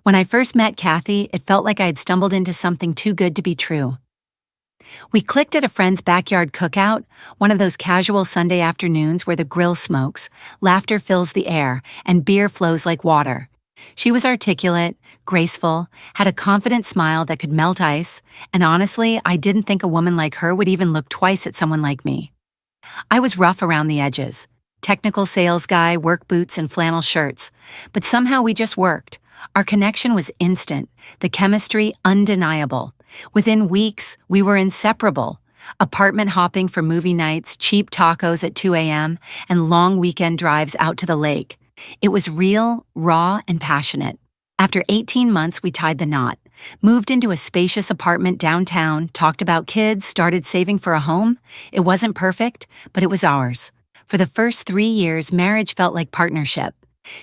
When I first met Kathy, it felt like I had stumbled into something too good to be true. We clicked at a friend's backyard cookout, one of those casual Sunday afternoons where the grill smokes, laughter fills the air, and beer flows like water. She was articulate, graceful, had a confident smile that could melt ice, and honestly, I didn't think a woman like her would even look twice at someone like me. I was rough around the edges. Technical sales guy, work boots, and flannel shirts. But somehow we just worked. Our connection was instant, the chemistry undeniable. Within weeks, we were inseparable. Apartment hopping for movie nights, cheap tacos at 2 a.m., and long weekend drives out to the lake. It was real, raw, and passionate. After 18 months, we tied the knot, moved into a spacious apartment downtown, talked about kids, started saving for a home. It wasn't perfect, but it was ours. For the first 3 years, marriage felt like partnership.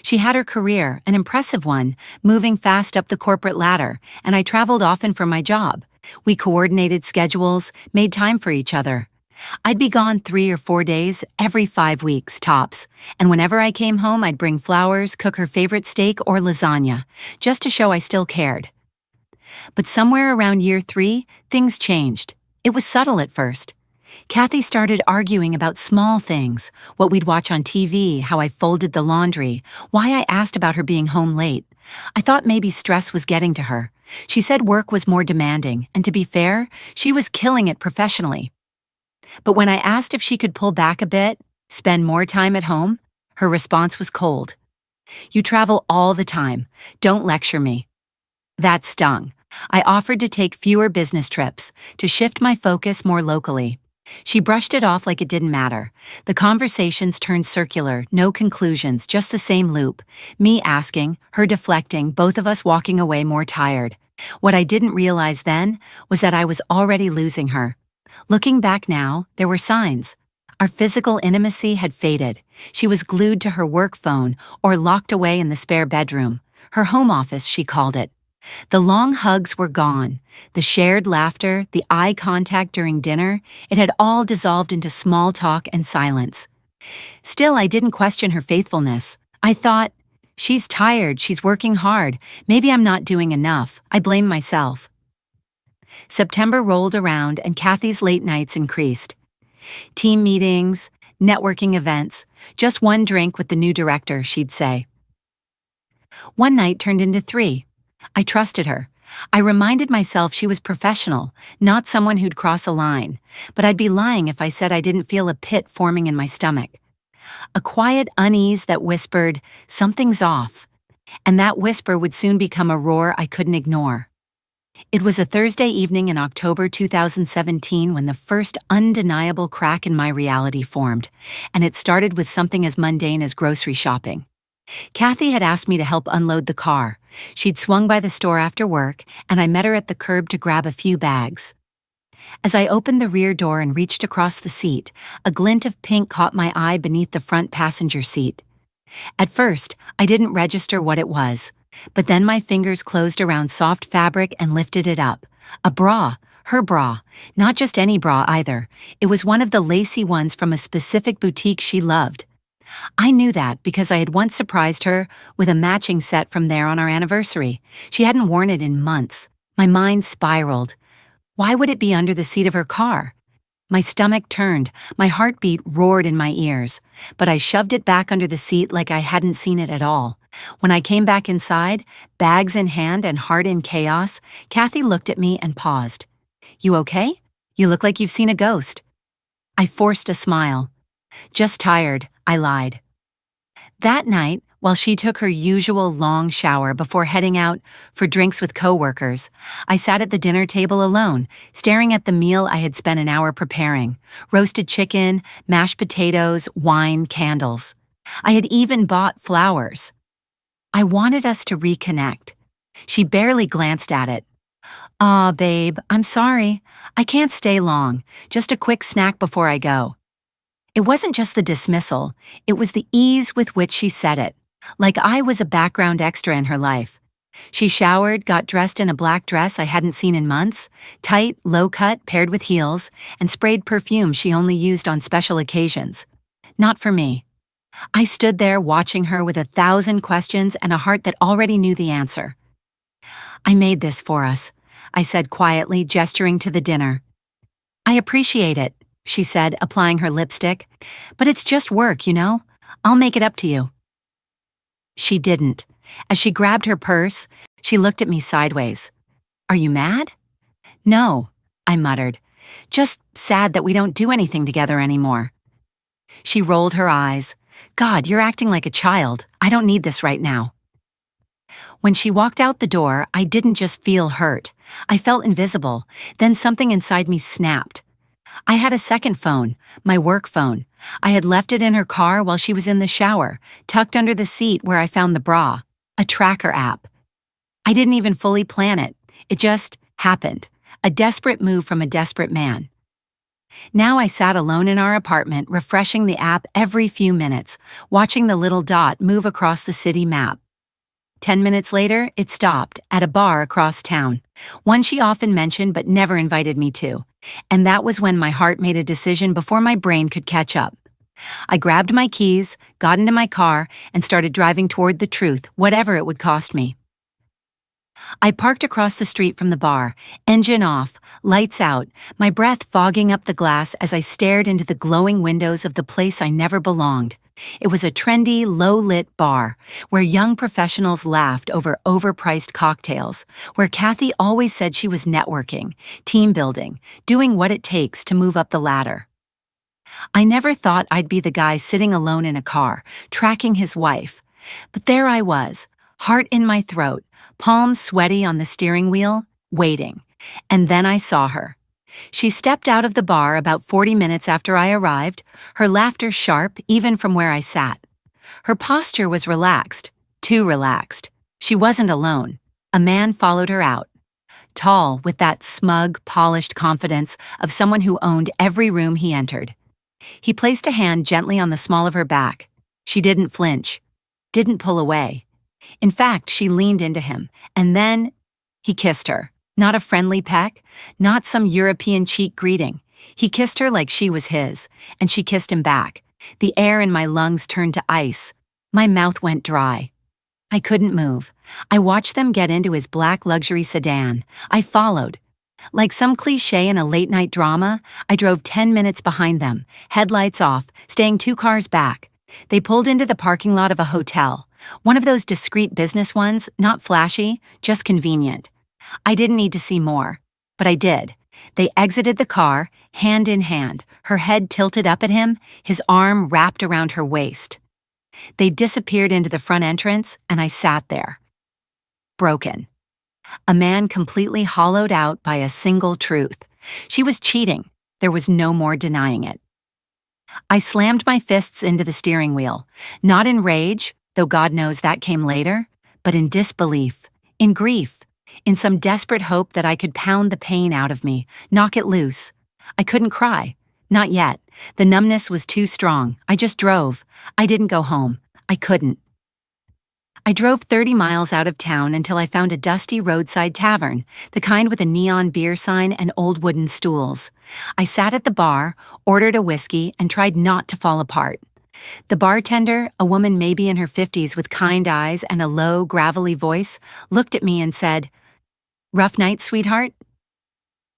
She had her career, an impressive one, moving fast up the corporate ladder, and I traveled often for my job. We coordinated schedules, made time for each other. I'd be gone 3 or 4 days, every 5 weeks, tops, and whenever I came home, I'd bring flowers, cook her favorite steak or lasagna, just to show I still cared. But somewhere around year 3, things changed. It was subtle at first. Kathy started arguing about small things, what we'd watch on TV, how I folded the laundry, why I asked about her being home late. I thought maybe stress was getting to her. She said work was more demanding, and to be fair, she was killing it professionally. But when I asked if she could pull back a bit, spend more time at home, her response was cold. "You travel all the time. Don't lecture me." That stung. I offered to take fewer business trips, to shift my focus more locally. She brushed it off like it didn't matter. The conversations turned circular, no conclusions, just the same loop. Me asking, her deflecting, both of us walking away more tired. What I didn't realize then was that I was already losing her. Looking back now, there were signs. Our physical intimacy had faded. She was glued to her work phone or locked away in the spare bedroom. Her home office, she called it. The long hugs were gone. The shared laughter, the eye contact during dinner, it had all dissolved into small talk and silence. Still, I didn't question her faithfulness. I thought, she's tired, she's working hard, maybe I'm not doing enough. I blamed myself. September rolled around and Kathy's late nights increased. Team meetings, networking events, just one drink with the new director, she'd say. One night turned into 3. I trusted her. I reminded myself she was professional, not someone who'd cross a line, but I'd be lying if I said I didn't feel a pit forming in my stomach. A quiet unease that whispered, something's off, and that whisper would soon become a roar I couldn't ignore. It was a Thursday evening in October 2017 when the first undeniable crack in my reality formed, and it started with something as mundane as grocery shopping. Kathy had asked me to help unload the car. She'd swung by the store after work, and I met her at the curb to grab a few bags. As I opened the rear door and reached across the seat, a glint of pink caught my eye beneath the front passenger seat. At first, I didn't register what it was, but then my fingers closed around soft fabric and lifted it up. A bra, her bra, not just any bra either. It was one of the lacy ones from a specific boutique she loved. I knew that because I had once surprised her with a matching set from there on our anniversary. She hadn't worn it in months. My mind spiraled. Why would it be under the seat of her car? My stomach turned, my heartbeat roared in my ears, but I shoved it back under the seat like I hadn't seen it at all. When I came back inside, bags in hand and heart in chaos, Kathy looked at me and paused. "You okay? You look like you've seen a ghost." I forced a smile. "Just tired," I lied. That night, while she took her usual long shower before heading out for drinks with coworkers, I sat at the dinner table alone, staring at the meal I had spent an hour preparing. Roasted chicken, mashed potatoes, wine, candles. I had even bought flowers. I wanted us to reconnect. She barely glanced at it. "Aw, babe, I'm sorry. I can't stay long. Just a quick snack before I go." It wasn't just the dismissal, it was the ease with which she said it, like I was a background extra in her life. She showered, got dressed in a black dress I hadn't seen in months, tight, low-cut, paired with heels, and sprayed perfume she only used on special occasions. Not for me. I stood there watching her with 1,000 questions and a heart that already knew the answer. I made this for us, I said quietly, gesturing to the dinner. I appreciate it, she said, applying her lipstick. But it's just work, you know? I'll make it up to you. She didn't. As she grabbed her purse, she looked at me sideways. Are you mad? No, I muttered. Just sad that we don't do anything together anymore. She rolled her eyes. God, you're acting like a child. I don't need this right now. When she walked out the door, I didn't just feel hurt. I felt invisible. Then something inside me snapped. I had a second phone, my work phone. I had left it in her car while she was in the shower, tucked under the seat where I found the bra, a tracker app. I didn't even fully plan it. It just happened. A desperate move from a desperate man. Now I sat alone in our apartment, refreshing the app every few minutes, watching the little dot move across the city map. 10 minutes later, it stopped at a bar across town, one she often mentioned but never invited me to. And that was when my heart made a decision before my brain could catch up. I grabbed my keys, got into my car, and started driving toward the truth, whatever it would cost me. I parked across the street from the bar, engine off, lights out, my breath fogging up the glass as I stared into the glowing windows of the place I never belonged. It was a trendy, low-lit bar, where young professionals laughed over overpriced cocktails, where Kathy always said she was networking, team building, doing what it takes to move up the ladder. I never thought I'd be the guy sitting alone in a car, tracking his wife. But there I was, heart in my throat, palms sweaty on the steering wheel, waiting. And then I saw her. She stepped out of the bar about 40 minutes after I arrived, her laughter sharp even from where I sat. Her posture was relaxed, too relaxed. She wasn't alone. A man followed her out. Tall, with that smug, polished confidence of someone who owned every room he entered. He placed a hand gently on the small of her back. She didn't flinch, didn't pull away. In fact, she leaned into him, and then he kissed her. Not a friendly peck, not some European cheek greeting. He kissed her like she was his, and she kissed him back. The air in my lungs turned to ice. My mouth went dry. I couldn't move. I watched them get into his black luxury sedan. I followed. Like some cliché in a late-night drama, I drove 10 minutes behind them, headlights off, staying 2 cars back. They pulled into the parking lot of a hotel, one of those discreet business ones, not flashy, just convenient. I didn't need to see more, but I did. They exited the car, hand in hand, her head tilted up at him, his arm wrapped around her waist. They disappeared into the front entrance, and I sat there. Broken. A man completely hollowed out by a single truth. She was cheating. There was no more denying it. I slammed my fists into the steering wheel, not in rage, though God knows that came later, but in disbelief, in grief, in some desperate hope that I could pound the pain out of me, knock it loose. I couldn't cry. Not yet. The numbness was too strong. I just drove. I didn't go home. I couldn't. I drove 30 miles out of town until I found a dusty roadside tavern, the kind with a neon beer sign and old wooden stools. I sat at the bar, ordered a whiskey, and tried not to fall apart. The bartender, a woman maybe in her 50s with kind eyes and a low, gravelly voice, looked at me and said, "Rough night, sweetheart?"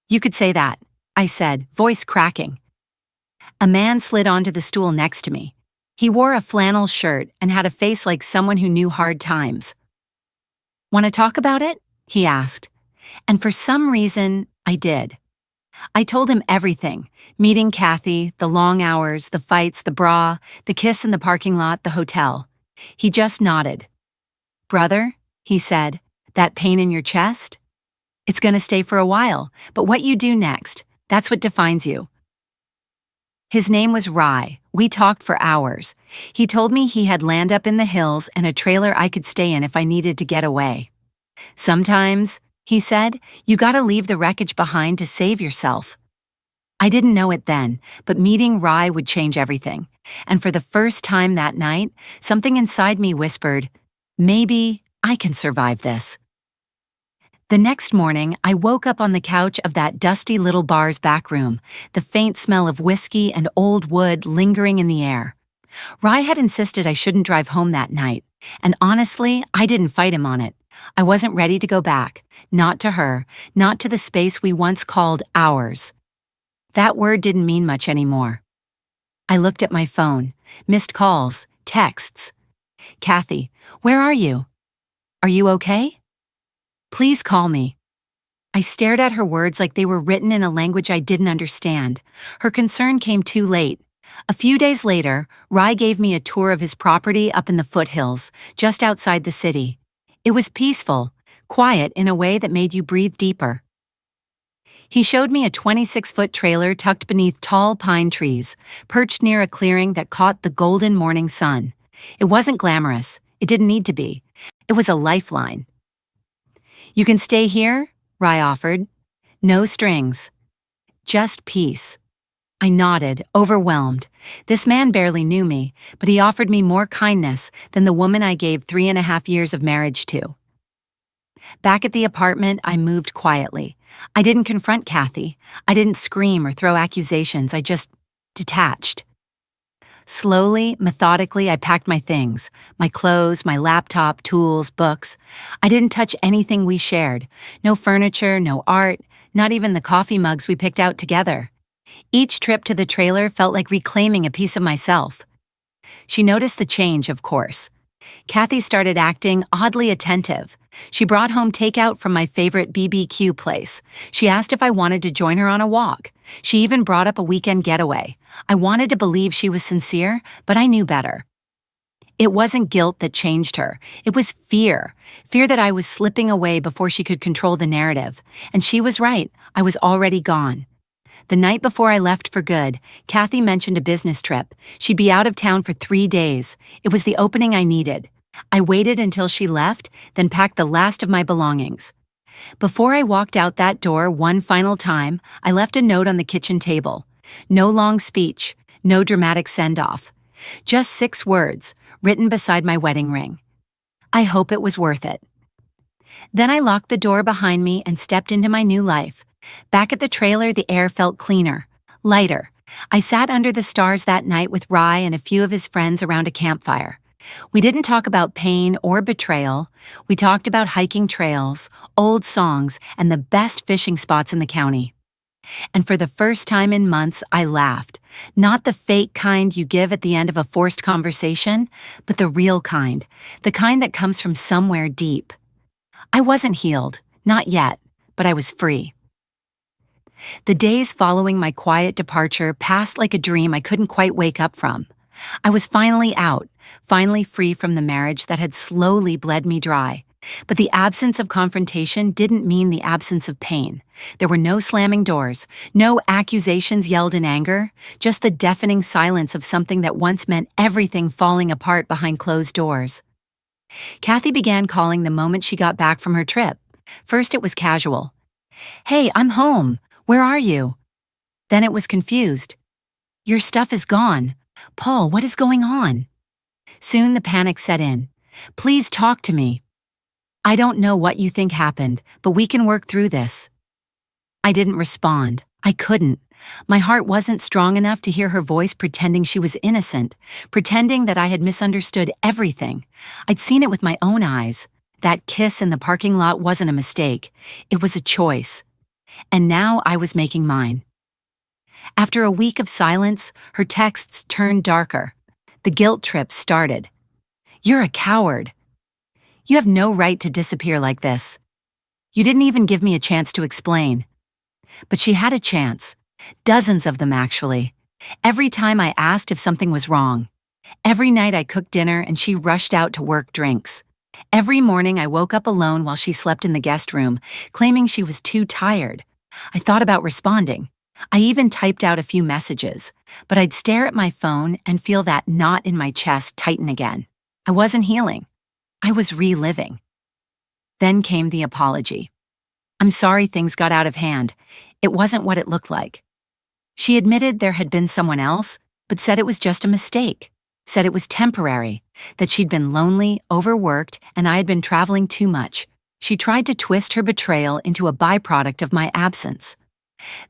"You could say that," I said, voice cracking. A man slid onto the stool next to me. He wore a flannel shirt and had a face like someone who knew hard times. "Want to talk about it?" he asked. And for some reason, I did. I told him everything, meeting Kathy, the long hours, the fights, the bra, the kiss in the parking lot, the hotel. He just nodded. "Brother," he said, "that pain in your chest? It's going to stay for a while, but what you do next, that's what defines you." His name was Rye. We talked for hours. He told me he had land up in the hills and a trailer I could stay in if I needed to get away. "Sometimes," he said, "you gotta leave the wreckage behind to save yourself." I didn't know it then, but meeting Rye would change everything. And for the first time that night, something inside me whispered, maybe I can survive this. The next morning, I woke up on the couch of that dusty little bar's back room, the faint smell of whiskey and old wood lingering in the air. Rye had insisted I shouldn't drive home that night, and honestly, I didn't fight him on it. I wasn't ready to go back, not to her, not to the space we once called ours. That word didn't mean much anymore. I looked at my phone, missed calls, texts. Kathy, where are you? Are you okay? Please call me. I stared at her words like they were written in a language I didn't understand. Her concern came too late. A few days later, Rai gave me a tour of his property up in the foothills, just outside the city. It was peaceful, quiet in a way that made you breathe deeper. He showed me a 26-foot trailer tucked beneath tall pine trees, perched near a clearing that caught the golden morning sun. It wasn't glamorous. It didn't need to be. It was a lifeline. You can stay here, Rai offered. No strings. Just peace. I nodded, overwhelmed. This man barely knew me, but he offered me more kindness than the woman I gave 3.5 years of marriage to. Back at the apartment, I moved quietly. I didn't confront Kathy. I didn't scream or throw accusations. I just detached. Slowly, methodically, I packed my things, my clothes, my laptop, tools, books. I didn't touch anything we shared. No furniture, no art, not even the coffee mugs we picked out together. Each trip to the trailer felt like reclaiming a piece of myself. She noticed the change, of course. Kathy started acting oddly attentive. She brought home takeout from my favorite BBQ place. She asked if I wanted to join her on a walk. She even brought up a weekend getaway. I wanted to believe she was sincere, but I knew better. It wasn't guilt that changed her. It was fear. Fear that I was slipping away before she could control the narrative. And she was right. I was already gone. The night before I left for good, Kathy mentioned a business trip. She'd be out of town for 3 days. It was the opening I needed. I waited until she left, then packed the last of my belongings. Before I walked out that door one final time, I left a note on the kitchen table. No long speech, no dramatic send-off. Just 6 words, written beside my wedding ring. I hope it was worth it. Then I locked the door behind me and stepped into my new life. Back at the trailer, the air felt cleaner, lighter. I sat under the stars that night with Rai and a few of his friends around a campfire. We didn't talk about pain or betrayal. We talked about hiking trails, old songs, and the best fishing spots in the county. And for the first time in months, I laughed. Not the fake kind you give at the end of a forced conversation, but the real kind, the kind that comes from somewhere deep. I wasn't healed, not yet, but I was free. The days following my quiet departure passed like a dream I couldn't quite wake up from. I was finally out, finally free from the marriage that had slowly bled me dry. But the absence of confrontation didn't mean the absence of pain. There were no slamming doors, no accusations yelled in anger, just the deafening silence of something that once meant everything falling apart behind closed doors. Kathy began calling the moment she got back from her trip. First it was casual. "Hey, I'm home. Where are you?" Then it was confused. "Your stuff is gone. Paul, what is going on?" Soon the panic set in. "Please talk to me." "I don't know what you think happened, but we can work through this." I didn't respond. I couldn't. My heart wasn't strong enough to hear her voice pretending she was innocent, pretending that I had misunderstood everything. I'd seen it with my own eyes. That kiss in the parking lot wasn't a mistake. It was a choice. And now I was making mine. After a week of silence, her texts turned darker. The guilt trip started. "You're a coward. You have no right to disappear like this. You didn't even give me a chance to explain." But she had a chance. Dozens of them, actually. Every time I asked if something was wrong. Every night I cooked dinner and she rushed out to work drinks. Every morning I woke up alone while she slept in the guest room, claiming she was too tired. I thought about responding. I even typed out a few messages, but I'd stare at my phone and feel that knot in my chest tighten again. I wasn't healing. I was reliving. Then came the apology. "I'm sorry things got out of hand. It wasn't what it looked like." She admitted there had been someone else, but said it was just a mistake. Said it was temporary, that she'd been lonely, overworked, and I had been traveling too much. She tried to twist her betrayal into a byproduct of my absence.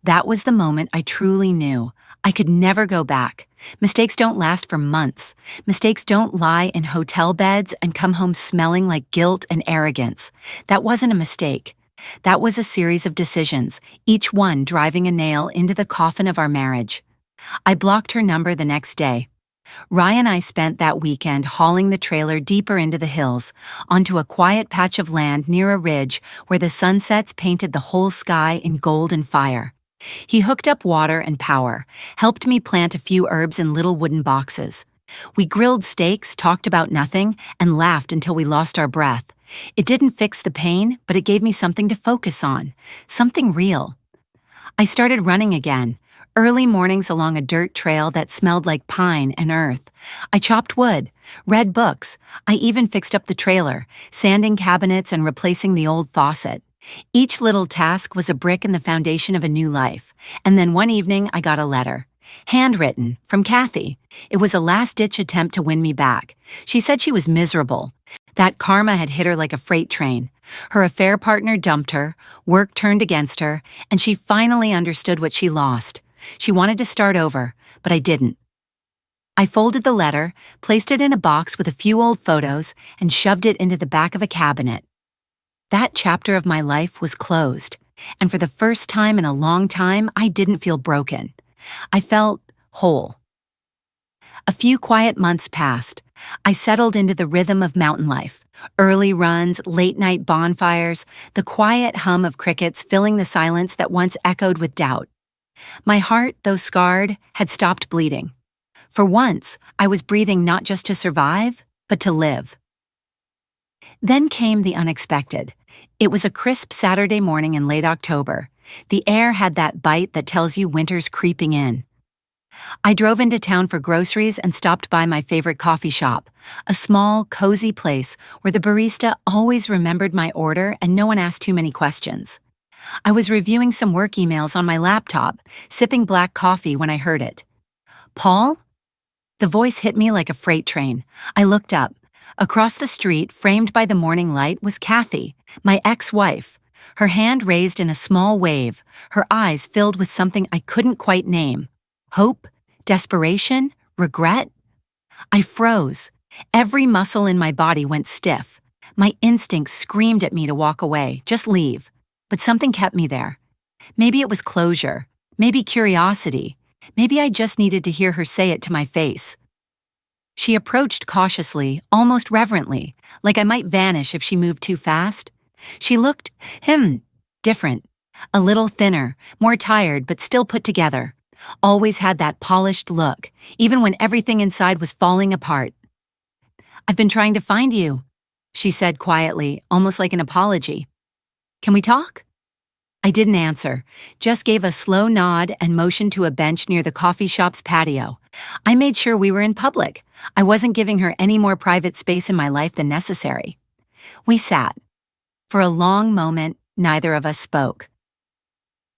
That was the moment I truly knew I could never go back. Mistakes don't last for months. Mistakes don't lie in hotel beds and come home smelling like guilt and arrogance. That wasn't a mistake. That was a series of decisions, each one driving a nail into the coffin of our marriage. I blocked her number the next day. Rye and I spent that weekend hauling the trailer deeper into the hills, onto a quiet patch of land near a ridge where the sunsets painted the whole sky in gold and fire. He hooked up water and power, helped me plant a few herbs in little wooden boxes. We grilled steaks, talked about nothing, and laughed until we lost our breath. It didn't fix the pain, but it gave me something to focus on, something real. I started running again, early mornings along a dirt trail that smelled like pine and earth. I chopped wood, read books. I even fixed up the trailer, sanding cabinets and replacing the old faucet. Each little task was a brick in the foundation of a new life. And then one evening I got a letter. Handwritten, from Kathy. It was a last-ditch attempt to win me back. She said she was miserable. That karma had hit her like a freight train. Her affair partner dumped her, work turned against her, and she finally understood what she lost. She wanted to start over, but I didn't. I folded the letter, placed it in a box with a few old photos, and shoved it into the back of a cabinet. That chapter of my life was closed, and for the first time in a long time, I didn't feel broken. I felt whole. A few quiet months passed. I settled into the rhythm of mountain life. Early runs, late-night bonfires, the quiet hum of crickets filling the silence that once echoed with doubt. My heart, though scarred, had stopped bleeding. For once, I was breathing not just to survive, but to live. Then came the unexpected. It was a crisp Saturday morning in late October. The air had that bite that tells you winter's creeping in. I drove into town for groceries and stopped by my favorite coffee shop, a small, cozy place where the barista always remembered my order and no one asked too many questions. I was reviewing some work emails on my laptop, sipping black coffee when I heard it. "Paul?" The voice hit me like a freight train. I looked up. Across the street, framed by the morning light, was Kathy, my ex-wife. Her hand raised in a small wave, her eyes filled with something I couldn't quite name. Hope? Desperation? Regret? I froze. Every muscle in my body went stiff. My instincts screamed at me to walk away, just leave. But something kept me there. Maybe it was closure. Maybe curiosity. Maybe I just needed to hear her say it to my face. She approached cautiously, almost reverently, like I might vanish if she moved too fast. She looked, different. A little thinner, more tired, but still put together. Always had that polished look, even when everything inside was falling apart. "I've been trying to find you," she said quietly, almost like an apology. "Can we talk?" I didn't answer, just gave a slow nod and motioned to a bench near the coffee shop's patio. I made sure we were in public. I wasn't giving her any more private space in my life than necessary. We sat. For a long moment, neither of us spoke.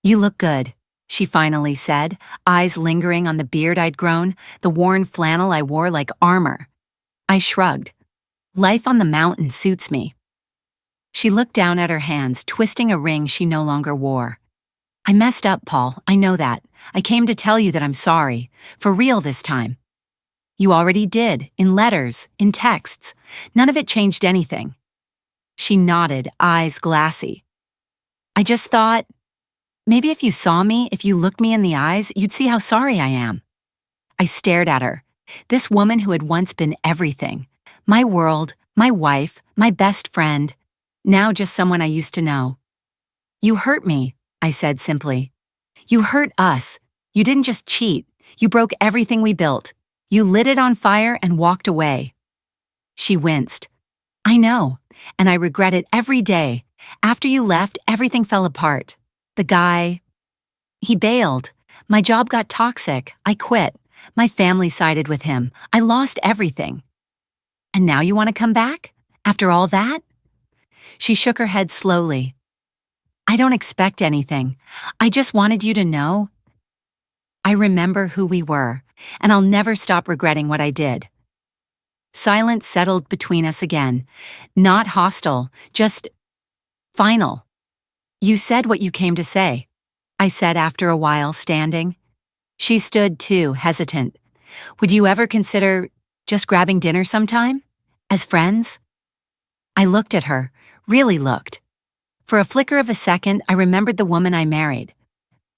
"You look good," she finally said, eyes lingering on the beard I'd grown, the worn flannel I wore like armor. I shrugged. "Life on the mountain suits me." She looked down at her hands, twisting a ring she no longer wore. "I messed up, Paul, I know that. I came to tell you that I'm sorry. For real this time." "You already did, in letters, in texts. None of it changed anything." She nodded, eyes glassy. "I just thought, maybe if you saw me, if you looked me in the eyes, you'd see how sorry I am." I stared at her. This woman who had once been everything. My world, my wife, my best friend. Now just someone I used to know. "You hurt me," I said simply. "You hurt us. You didn't just cheat. You broke everything we built. You lit it on fire and walked away." She winced. "I know, and I regret it every day. After you left, everything fell apart. The guy, he bailed. My job got toxic. I quit. My family sided with him. I lost everything. And now you want to come back? After all that?" She shook her head slowly. "I don't expect anything. I just wanted you to know. I remember who we were, and I'll never stop regretting what I did." Silence settled between us again. Not hostile, just final. "You said what you came to say." I said after a while, standing. She stood too, hesitant. Would you ever consider just grabbing dinner sometime? As friends? I looked at her, really looked. For a flicker of a second, I remembered the woman I married.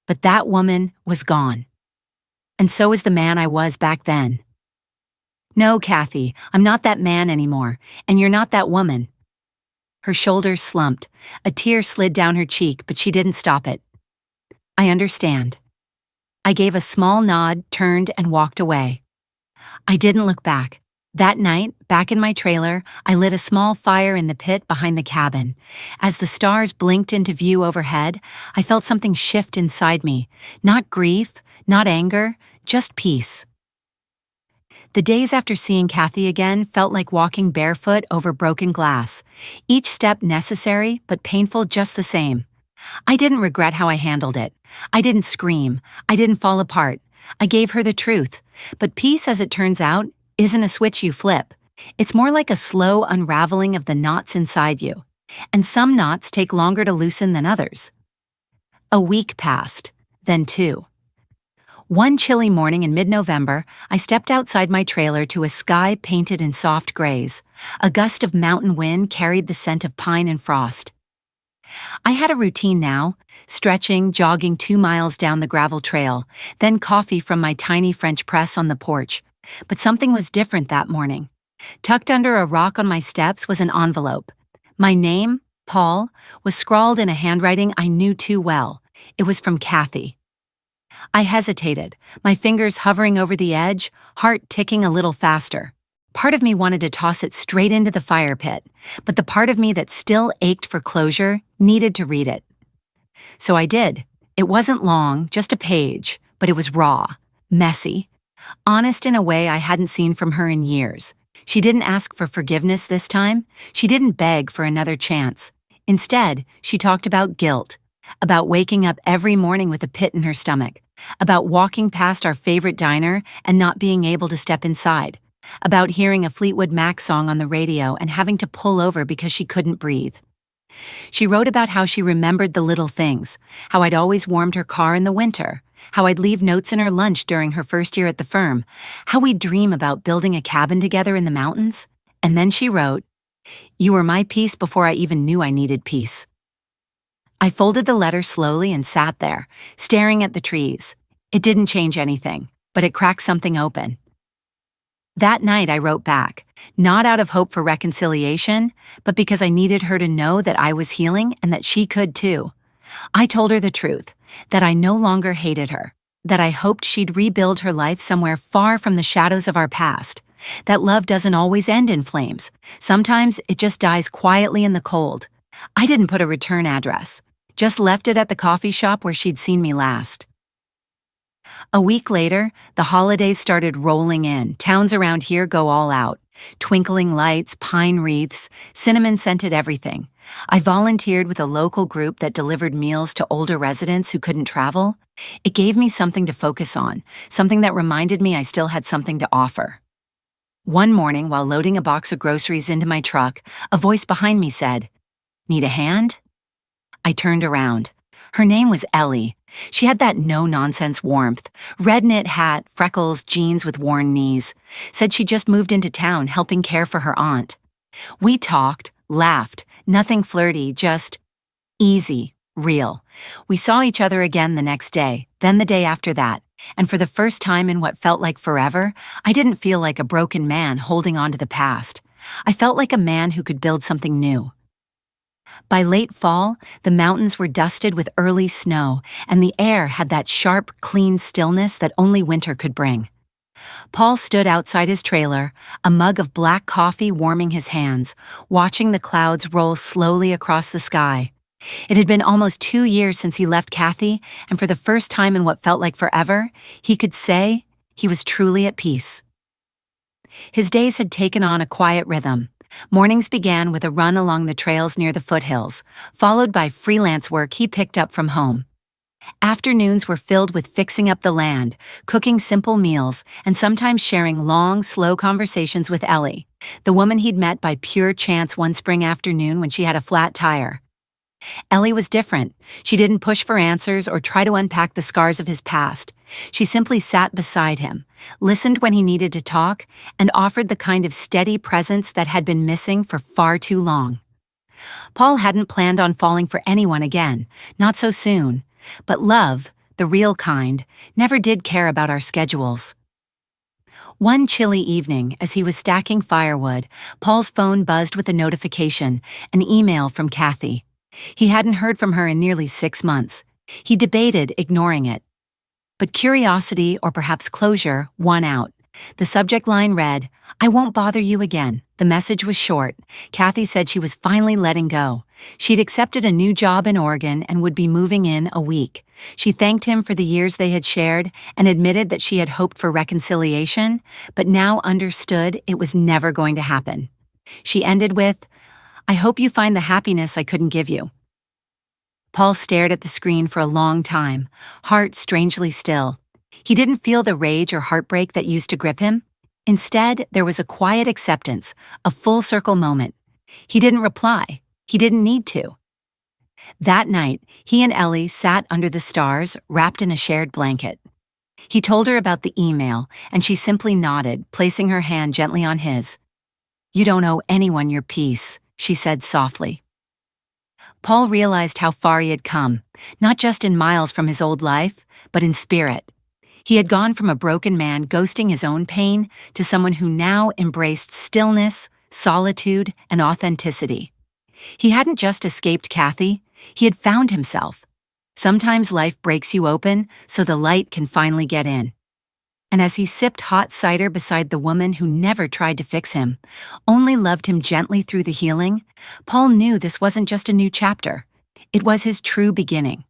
But that woman was gone. And so was the man I was back then. No, Kathy, I'm not that man anymore, and you're not that woman. Her shoulders slumped. A tear slid down her cheek, but she didn't stop it. I understand. I gave a small nod, turned, and walked away. I didn't look back. That night, back in my trailer, I lit a small fire in the pit behind the cabin. As the stars blinked into view overhead, I felt something shift inside me. Not grief, not anger, just peace. The days after seeing Kathy again felt like walking barefoot over broken glass. Each step necessary, but painful just the same. I didn't regret how I handled it. I didn't scream. I didn't fall apart. I gave her the truth. But peace, as it turns out, isn't a switch you flip. It's more like a slow unraveling of the knots inside you. And some knots take longer to loosen than others. A week passed, then two. One chilly morning in mid-November, I stepped outside my trailer to a sky painted in soft grays. A gust of mountain wind carried the scent of pine and frost. I had a routine now, stretching, jogging 2 miles down the gravel trail, then coffee from my tiny French press on the porch. But something was different that morning. Tucked under a rock on my steps was an envelope. My name, Paul, was scrawled in a handwriting I knew too well. It was from Kathy. I hesitated, my fingers hovering over the edge, heart ticking a little faster. Part of me wanted to toss it straight into the fire pit, but the part of me that still ached for closure needed to read it. So I did. It wasn't long, just a page, but it was raw, messy, honest in a way I hadn't seen from her in years. She didn't ask for forgiveness this time. She didn't beg for another chance. Instead, she talked about guilt, about waking up every morning with a pit in her stomach, about walking past our favorite diner and not being able to step inside, about hearing a Fleetwood Mac song on the radio and having to pull over because she couldn't breathe. She wrote about how she remembered the little things, how I'd always warmed her car in the winter, how I'd leave notes in her lunch during her first year at the firm, how we'd dream about building a cabin together in the mountains. And then she wrote, "You were my peace before I even knew I needed peace." I folded the letter slowly and sat there, staring at the trees. It didn't change anything, but it cracked something open. That night I wrote back, not out of hope for reconciliation, but because I needed her to know that I was healing and that she could too. I told her the truth, that I no longer hated her, that I hoped she'd rebuild her life somewhere far from the shadows of our past, that love doesn't always end in flames. Sometimes it just dies quietly in the cold. I didn't put a return address, just left it at the coffee shop where she'd seen me last. A week later, the holidays started rolling in. Towns around here go all out. Twinkling lights, pine wreaths, cinnamon-scented everything. I volunteered with a local group that delivered meals to older residents who couldn't travel. It gave me something to focus on, something that reminded me I still had something to offer. One morning, while loading a box of groceries into my truck, a voice behind me said, "Need a hand?" I turned around. Her name was Ellie. She had that no-nonsense warmth, red knit hat, freckles, jeans with worn knees. Said she just moved into town helping care for her aunt. We talked, laughed, nothing flirty, just easy, real. We saw each other again the next day, then the day after that, and for the first time in what felt like forever, I didn't feel like a broken man holding on to the past. I felt like a man who could build something new. By late fall, the mountains were dusted with early snow, and the air had that sharp, clean stillness that only winter could bring. Paul stood outside his trailer, a mug of black coffee warming his hands, watching the clouds roll slowly across the sky. It had been almost 2 years since he left Kathy, and for the first time in what felt like forever, he could say he was truly at peace. His days had taken on a quiet rhythm. Mornings began with a run along the trails near the foothills, followed by freelance work he picked up from home. Afternoons were filled with fixing up the land, cooking simple meals, and sometimes sharing long, slow conversations with Ellie, the woman he'd met by pure chance one spring afternoon when she had a flat tire. Ellie was different. She didn't push for answers or try to unpack the scars of his past. She simply sat beside him, listened when he needed to talk, and offered the kind of steady presence that had been missing for far too long. Paul hadn't planned on falling for anyone again, not so soon. But love, the real kind, never did care about our schedules. One chilly evening, as he was stacking firewood, Paul's phone buzzed with a notification, an email from Kathy. He hadn't heard from her in nearly 6 months. He debated ignoring it. But curiosity, or perhaps closure, won out. The subject line read, "I won't bother you again." The message was short. Kathy said she was finally letting go. She'd accepted a new job in Oregon and would be moving in a week. She thanked him for the years they had shared and admitted that she had hoped for reconciliation, but now understood it was never going to happen. She ended with, "I hope you find the happiness I couldn't give you." Paul stared at the screen for a long time, heart strangely still. He didn't feel the rage or heartbreak that used to grip him. Instead, there was a quiet acceptance, a full-circle moment. He didn't reply. He didn't need to. That night, he and Ellie sat under the stars, wrapped in a shared blanket. He told her about the email, and she simply nodded, placing her hand gently on his. "You don't owe anyone your peace," she said softly. Paul realized how far he had come, not just in miles from his old life, but in spirit. He had gone from a broken man ghosting his own pain to someone who now embraced stillness, solitude, and authenticity. He hadn't just escaped Kathy, he had found himself. Sometimes life breaks you open so the light can finally get in. And as he sipped hot cider beside the woman who never tried to fix him, only loved him gently through the healing, Paul knew this wasn't just a new chapter. It was his true beginning.